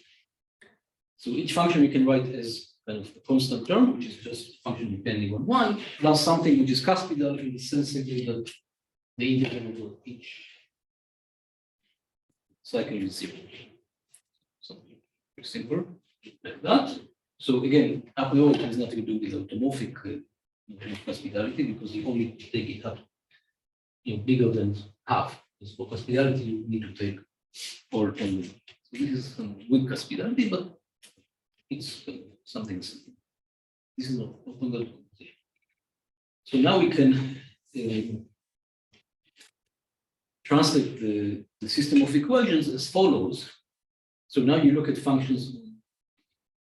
So each function you can write as kind of a constant term, which is just a function depending on y, plus something which is cuspidal in the sense simply that the integral over each cycle is 0. Something very simple like that. So again, a priori it has nothing to do with automorphic cuspidality because you only take it up bigger than half. So for cuspidality, you need to take all n. So this is some good cuspidality, but it's something simple. This is not orthogonal composition. So now we can translate the system of equations as follows. So now you look at functions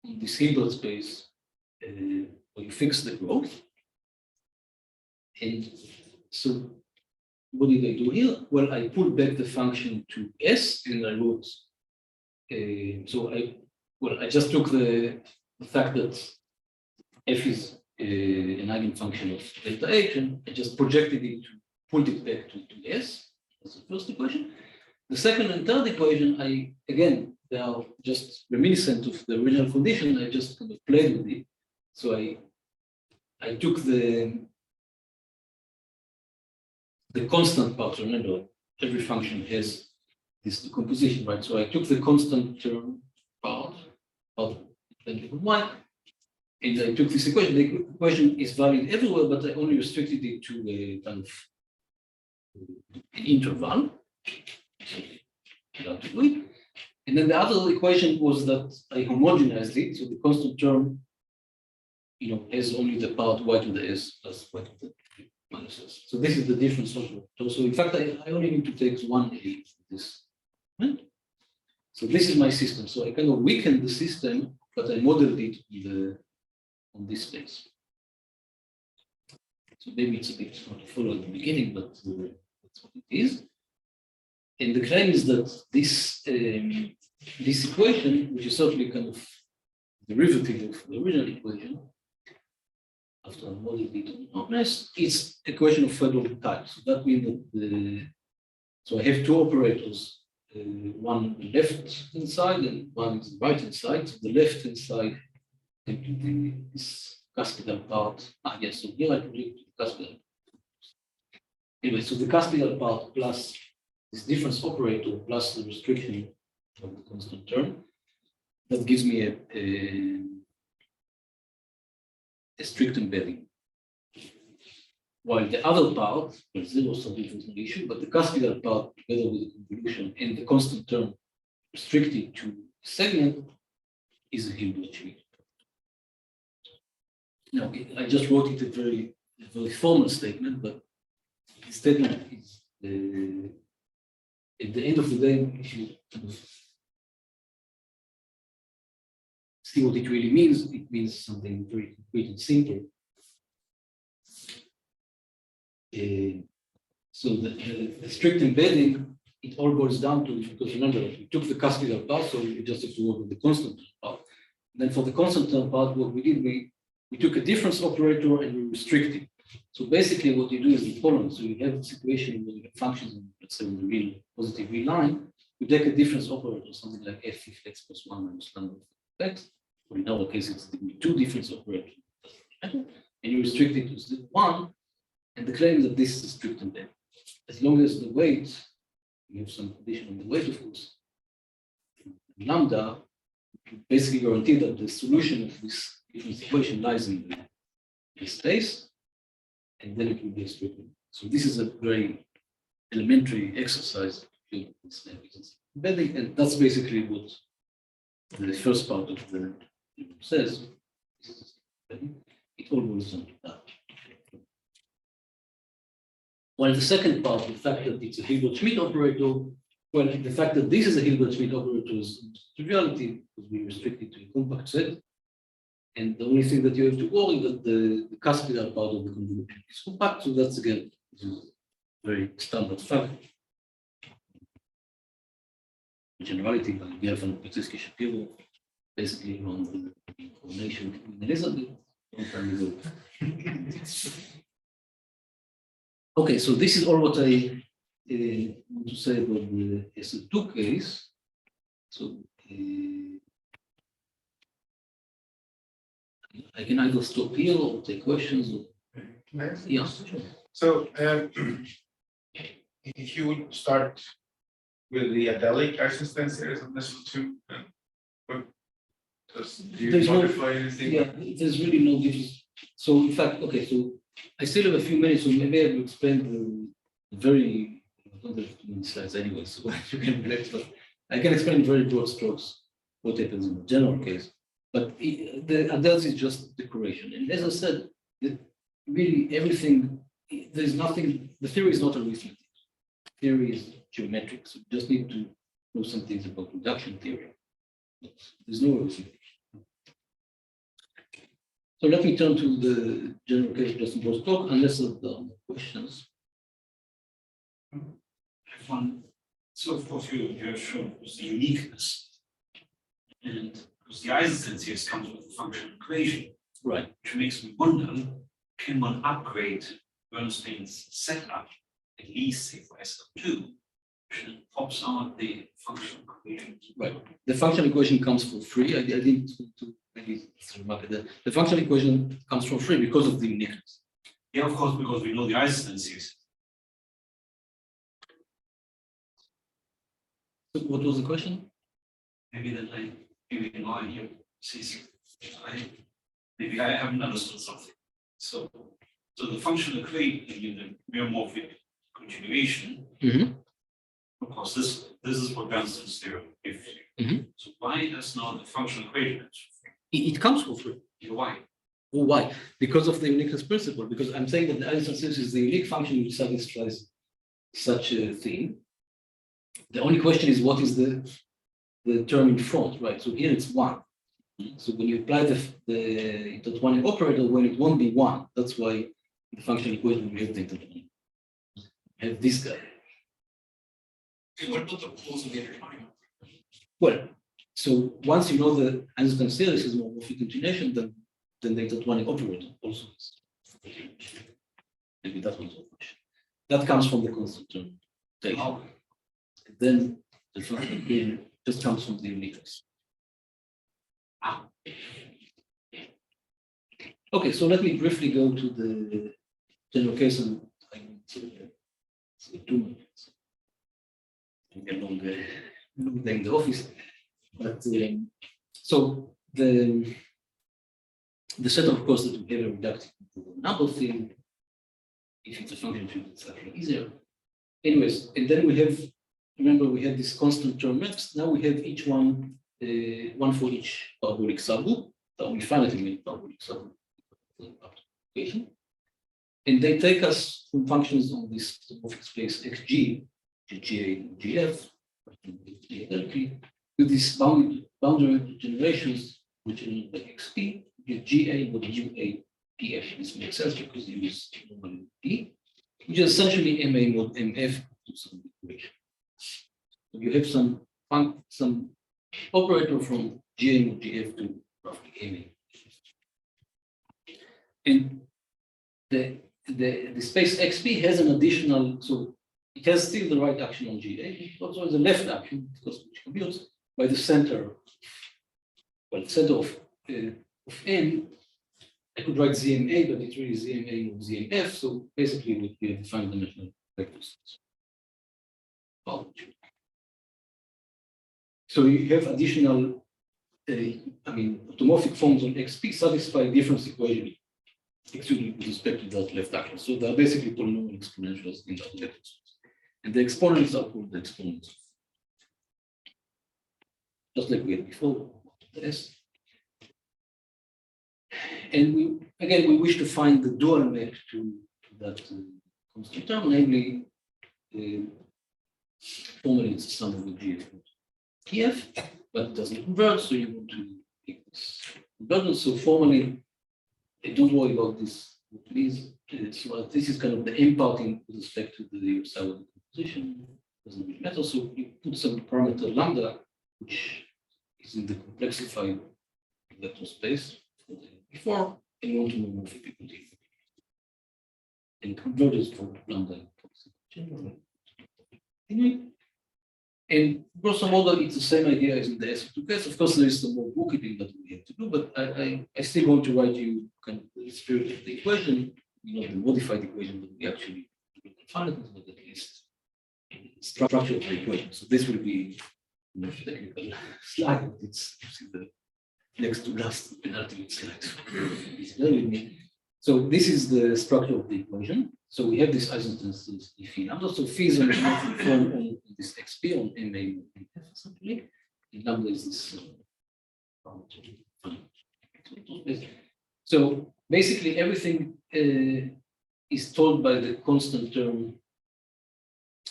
on this Hilbert space where you fix the growth. And so what did I do here? Well, I pulled back the function to s, and I wrote. I just took the fact that f is an eigenfunction of delta h, and I just projected it to pulled it back to s. That's the first equation. The second and third equation, I again they are just reminiscent of the original condition. I just kind of played with it. So I took the constant part. Remember, every function has this decomposition, right? So I took the constant term part of 1, and I took this equation. The equation is valid everywhere, but I only restricted it to a kind of an interval. So, to do it. And then the other equation was that I homogenized it, so the constant term, has only the part y to the s plus y to the minus s. So this is the difference also. So in fact, I only need to take one element of this. Right? So this is my system. So I kind of weakened the system, but I modeled it on this space. So maybe it's a bit hard to follow at the beginning, but that's what it is. And the claim is that this equation, which is certainly kind of derivative of the original equation, after I modeled it on RS, it's a equation of Fedorov type. So that means that so I have two operators, one on the left hand side and one on the right hand side. So the left hand side, this Caspital part. Yes, so here I project the Caspital. Anyway, so the Caspital part plus this difference operator plus the restriction of the constant term, that gives me a strict embedding. While the other part, there's zero substitution issue, but the Caspital part, together with the convolution and the constant term restricted to a segment, is a Hilbert-Schmidt. Now, I just wrote it a very formal statement, but the statement is at the end of the day, if you see what it really means, it means something very concrete and simple. So the strict embedding, it all boils down to, because remember, we took the Caspital part, so we just have to work with the constant term part. And then for the constant term part, what we did, we took a difference operator and we restricted. So basically what you do is the following. So you have a situation where you have functions, let's say in the real positive real line, you take a difference operator, something like f if x plus 1 minus lambda of x, or in our case, it's two difference operators, and you restrict it to 1, and the claim is that this is a strict embedding. As long as the weight, you have some condition on the weight, of course, lambda, you basically guarantee that the solution of this difference equation lies in the space, and then it will be a strict embedding. So this is a very elementary exercise embedding, and that's basically what the first part of the says. It all boils down to that. While the second part, the fact that it's a Hilbert-Schmidt operator, well, the fact that this is a Hilbert-Schmidt operator is triviality, because we restrict it to a compact set. And the only thing that you have to worry that the Caspital part of the convolution is compact, so that's again very standard fact. Generality, like Gerfen, Petritsky, Shapiro, basically on the coordination between Elizabeth, long time ago. Okay, so this is all what I want to say about the SL2 case. So I can either stop here or take questions. Or... Yeah, sure. So if you would start with the adelic Eisenstein series on SL2, do you modify anything? Yeah, there's really no difference. So in fact, okay, so I still have a few minutes, so maybe I will explain the very, I don't have too many slides anyway, so you can relate, but I can explain in very broad strokes what happens in the general case. But the adels is just decoration. And as I said, really everything, there's nothing, the theory is not arithmetic. Theory is geometric, so you just need to know some things about reduction theory. But there's no arithmetic. So let me turn to the general case just in talk, unless there are questions. So of course you have shown the uniqueness, and because the Eisenstein series comes with a functional equation, Right. which makes me wonder, can one upgrade Bernstein's setup, at least say for SL2, pops out the function equation. Right. The functional equation comes for free. I didn't want to maybe remark that the functional equation comes for free because of the uniqueness. Yeah, of course, because we know the Eisenstein series. So what was the question? Maybe that maybe in line here says maybe I haven't understood something. So the functional equation, the meromorphic continuation. Mhm. Of course, this is what Bernstein's theorem gives you. Mhm. So why does not the functional equation? It comes for free. Why? Oh, why? Because of the uniqueness principle. Because I'm saying that the Eisenstein series is the unique function which satisfies such a thing. The only question is what is the term in front, right? So here it's one. So when you apply the Totwanic operator, when it won't be one, that's why the functional equation we have the Totwanic. Have this guy. What about the poles of the intertwining? Well, so once you know the Einstein series is meromorphic continuation, then the Totwanic operator also is. Maybe that was the question. That comes from the constant term. Oh, Then the functional equation just comes from the uniqueness. Okay, so let me briefly go to the general case and I will say 2 minutes. A long day in the office. But so the set of course that we have a reductive number thing, if it's a function field, it's actually easier. Anyways, and then we have, remember we had this constant term maps. Now we have each one for each parabolic subgroup, that we finally made parabolic subgroup application. And they take us from functions on this morphic space xg, GA, GF, with these boundary generations, which are by XP, you get GA with UA PF. This makes sense because you use normal P, which is essentially MA mod MF to some equation. So you have some operator from GA mod GF to roughly MA. And the space XP has an additional, so it has still the right action on GA, but also the left action, because which computes by the center, well, the center of N. I could write ZMA, but it's really ZMA or ZMF, so basically we have defined dimensional vectors. So you have additional, automorphic forms on XP satisfy difference equation, actually with respect to that left action. So they're basically polynomial exponentials in that vectors. And the exponents are called the exponents. Just like we had before, S. And we wish to find the dual map to that constant term, namely, formally it's the sum of the GF and TF, but it doesn't convert, so you want to make this convergence. So formally, don't worry about this, please. So this is kind of the imparting with respect to the Sawa decomposition. Doesn't really matter. So you put some parameter lambda, which is in the complexified vector space before, and you want to move equity. And convert it from lambda generally. Anyway, and grosso modo, it's the same idea as in the SE2 case. Of course, there is some more bookkeeping that we have to do, but I still want to write you kind of the spirit of the equation, the modified equation that we actually define it, but at least structure of the equation. So this will be a more technical slide. It's the next to last penultimate slide. So this is the structure of the equation. So we have this Eisenstein phi lambda. So phi is on the form on this XP on MA and F essentially. And lambda is this. So basically everything is told by the constant term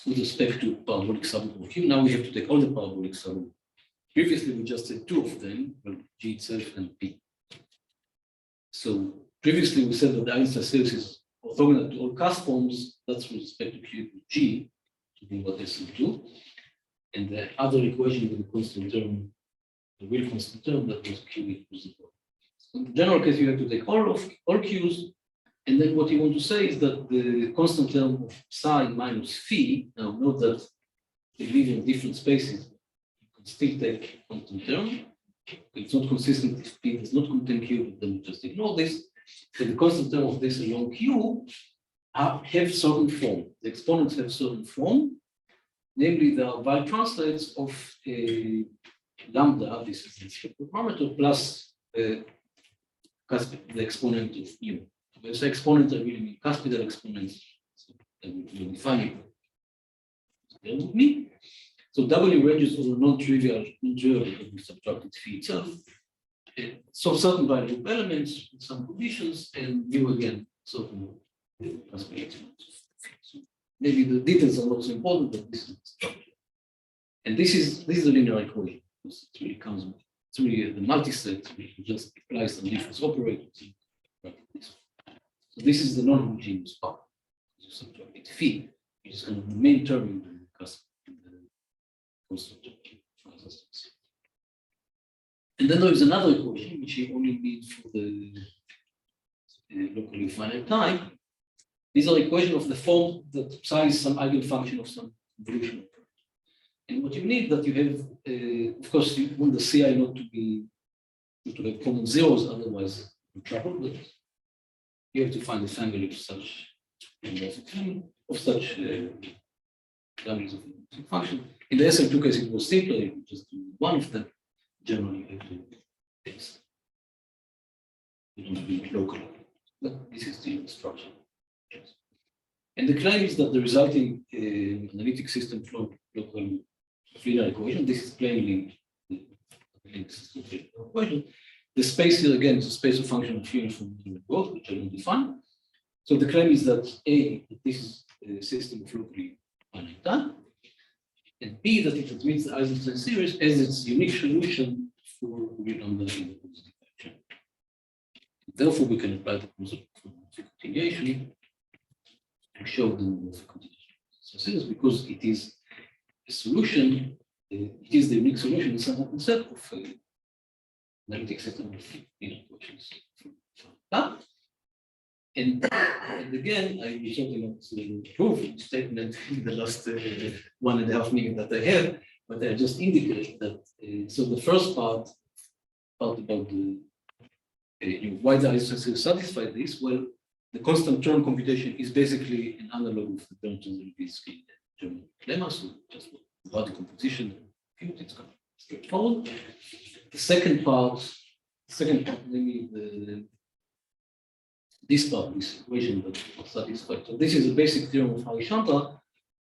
with respect to parabolic subgroup of Q. Now we have to take all the parabolic subgroup. Previously we just had 2 of them, well, G itself and P. So previously we said that the Einstein series is orthogonal to all cusp forms. That's with respect to Q equals G, to be what SL2. And the other equation with the constant term, the real constant term, that was Q equals 0. So in the general case, you have to take all Q's, and then what you want to say is that the constant term of psi minus phi, now note that they live in different spaces. You can still take constant term. It's not consistent if P does not contain Q, but then just ignore this. So the constant term of this along Q have certain form. The exponents have certain form. Namely, they are bitranslates of lambda, this is the stricter parameter, plus the exponent of mu. When I say exponent, I really mean cuspidal exponents. So I will define it. Bear with me. So W ranges over non-trivial because we subtracted phi itself. So certain binary elements with some conditions, and mu again, certain cuspidal exponents of phi. So maybe the details are not so important, but this is the structure. And this is a linear equation. It really comes with, it's really the multiset, we can just apply some difference operators. So this is the non-homogeneous part. You subtract phi, which is kind of the main term in the cusp. And then there is another equation, which you only need for the locally finite type. These are equations of the form that psi is some eigenfunction of some evolution. And what you need that you have, of course, you want the CI not to have common zeros, otherwise you're trouble, but you have to find a family of such families of function. In the SL2 case, it was simpler, you could just do one of them. Generally, you have to this. You don't do it locally. But this is the structure. And the claim is that the resulting analytic system flow local linear equation. This is plainly the analytic system equation. The space here again is a space of function of uniform growth, which I will define. So the claim is that A, that this is a system of locally finite type, and B, that it admits the Eisenstein series as its unique solution for real number in the positive direction. Therefore, we can apply the concept of continuation and show the continuation. So this is because it is a solution, it is the unique solution in some open set of analytic system of linear equations. And again, I will certainly not prove the statement in the last 1.5 minutes that I have, but I just indicate that. So the first part about the why the Eisenstein satisfy this. Well, the constant term computation is basically an analog of the terms of the German lemma. So just about the composition, it's kind of straightforward. The second part, namely this equation that was satisfied. So this is a basic theorem of Harry-Chantal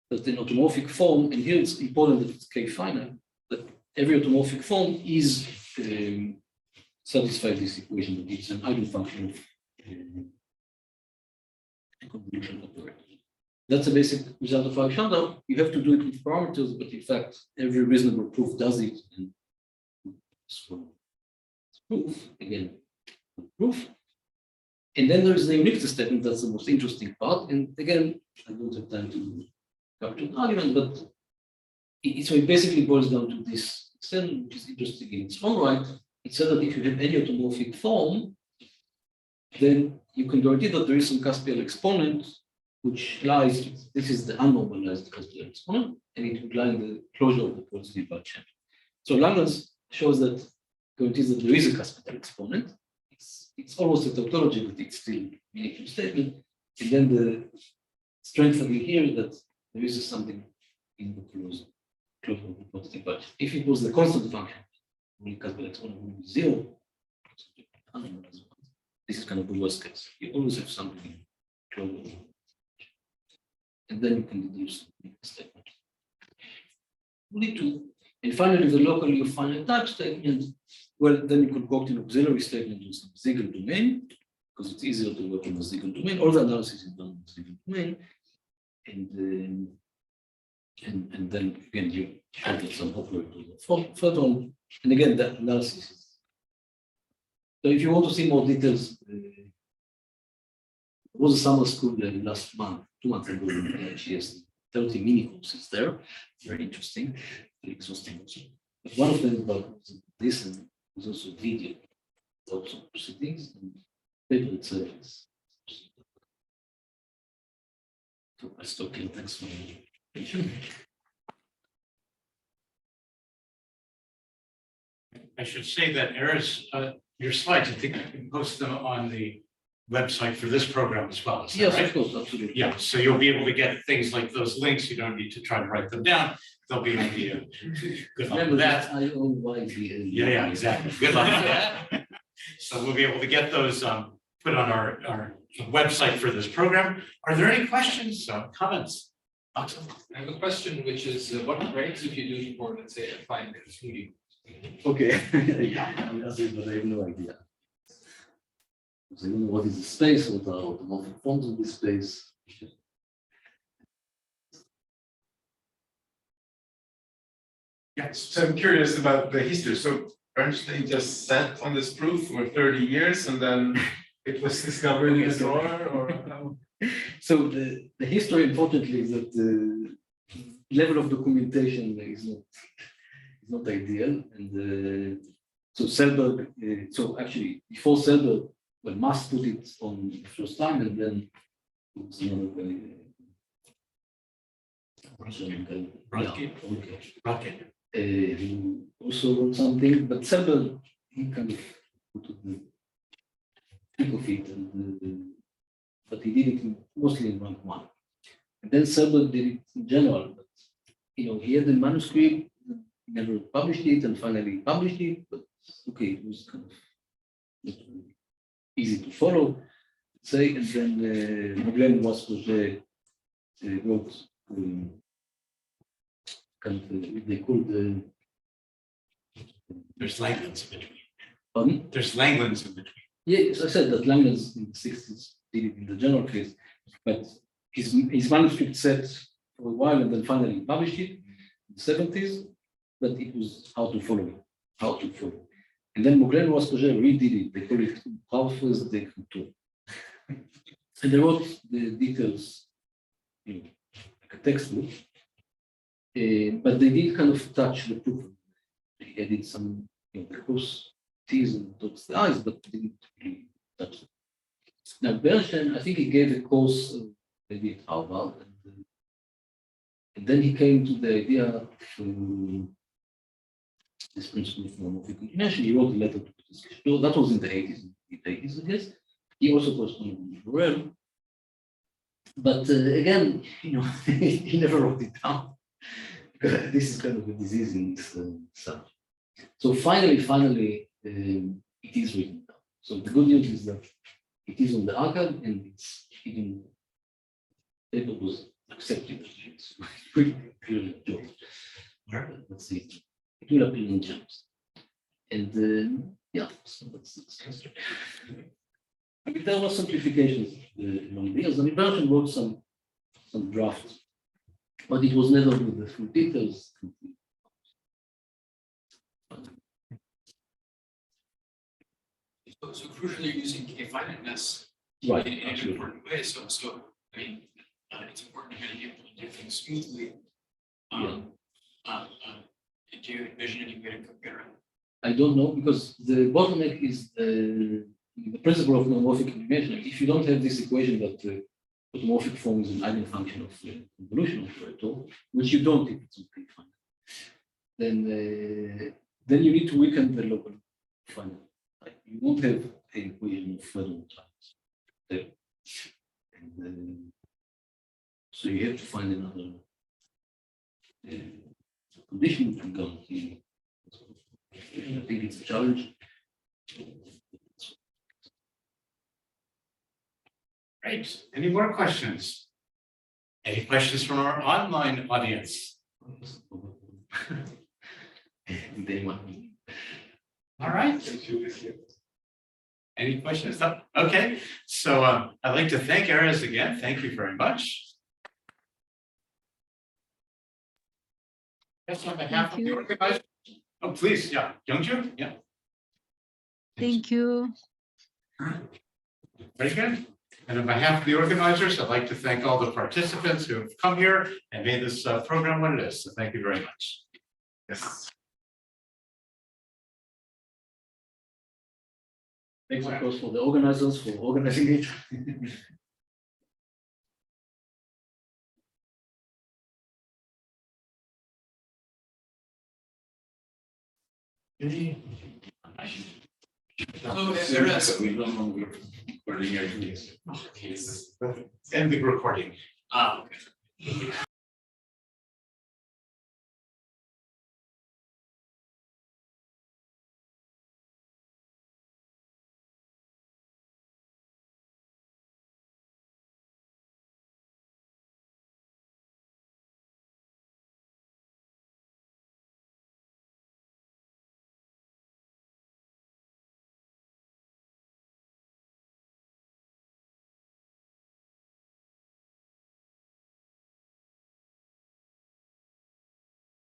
that in automorphic form, and here it's important that it's K-finite, that every automorphic form is satisfied this equation, that it's an eigenfunction of convolution operator. That's a basic result of Harry-Chantal. You have to do it with parameters, but in fact, every reasonable proof does it. And so proof, again, proof. And then there is the uniqueness statement, that's the most interesting part. And again, I don't have time to capture an argument, but so it basically boils down to this extent, which is interesting in its own right. It said that if you have any automorphic form, then you can guarantee that there is some Caspian exponent, which lies, this is the unnormalized Caspian exponent, and it would lie in the closure of the positive bar channel. So Langlands shows that guarantees that there is a Caspian exponent. It's almost a tautology, but it's still a meaningful statement. And then the strengthening here that there is something in the closure of the positive batch. If it was the constant function, only Caspian exponent would be 0. This is kind of the worst case. You always have something in closure. And then you can deduce the statement. And finally, the locally finite type statement. Well, then you could work an auxiliary statement with some Siegel domain, because it's easier to work in a Siegel domain. All the analysis is done in the Siegel domain. And then again, you have some operators further on. And again, that analysis is. So if you want to see more details, there was a summer school last month, 2 months ago, she has 30 mini courses there. Very interesting, very exhausting also. But one of them about this and there's also video, also proceedings and paper itself is. So I stop here. Thanks for your attention. I should say that Erez, your slides, I think you can post them on the website for this program as well. Is that Yes, right? of course, absolutely. Yeah, so you'll be able to get things like those links. You don't need to try to write them down. They'll be on the, good luck Remember with that. that I own YB. Yeah, exactly. Good luck with that. So we'll be able to get those put on our website for this program. Are there any questions, comments? Awesome. I have a question, which is what breaks if you do for, let's say, a fine studio? Okay. I'm asking, but I have no idea. So I don't know what is the space, what are the morphic forms of this space. Yes. So I'm curious about the history. So Bernstein just sat on this proof for 30 years and then it was discovered in a drawer or how? So the history, unfortunately, is that the level of documentation is not ideal. And so Selberg, so actually before Selberg, well, Mass put it on the first time, and then it was another Rocket. who also wrote something, but Selberg, he kind of put the thick of it, and but he did it mostly in rank one. And then Selberg did it in general, but he had the manuscript, never published it, and finally published it, but okay, it was kind of not really easy to follow, say, and then Moglen was wrote kind of they called There's Langlands in between. pardon? There's Langlands in between. Yes, I said that Langlands in the 60s did it in the general case, but his manuscript sat for a while and then finally published it in the 70s, but it was how to follow it, how to follow. And then Moglen Roas-Cogé redid it, they call it Paraphrase des Cultures. And they wrote the details, like a textbook, but they did kind of touch the proof. They added some, of course, T's and dots the I's, but didn't really touch it. Now, Bernstein, I think he gave a course maybe at Harvard, and then he came to the idea of this principle of meromorphic continuation. He wrote a letter to this. So that was in the 80s, I guess. He also corresponded with Erez. But again, he never wrote it down. This is kind of a disease in this subject. So finally, it is written down. So the good news is that it is on the archive and it's even paper was accepted. It's pretty clear job. Let's see. It will appear in Gems. And yeah, so that's I mean, there were simplifications along the years. I mean, Bernstein wrote some drafts, but it was never with the full details. So crucially using K-finiteness Right, in an absolutely. important way. So I mean, it's important to kind of be able to do things smoothly. Do you envision any way to get around? I don't know, because the bottleneck is the principle of meromorphic continuation. If you don't have this equation that automorphic form is an eigenfunction of the convolutional operator, which you don't if it's on K-finite, then you need to weaken the local finite. Like, you won't have an equation of Fredholm times there. And so you have to find another condition to guarantee. I think it's a challenge. Great. Any more questions? Any questions from our online audience? They might. All right. Any questions? No? Okay. So I'd like to thank Erez again. Thank you very much. Yes, on behalf of the organizers. Oh, please, yeah. Youngju? Yeah. Thank you. Very good. And on behalf of the organizers, I'd like to thank all the participants who have come here and made this program what it is. So thank you very much. Yes. Thanks, of course, for the organizers for organizing it. Erez, we no longer recording our videos. End the recording. Ah, okay.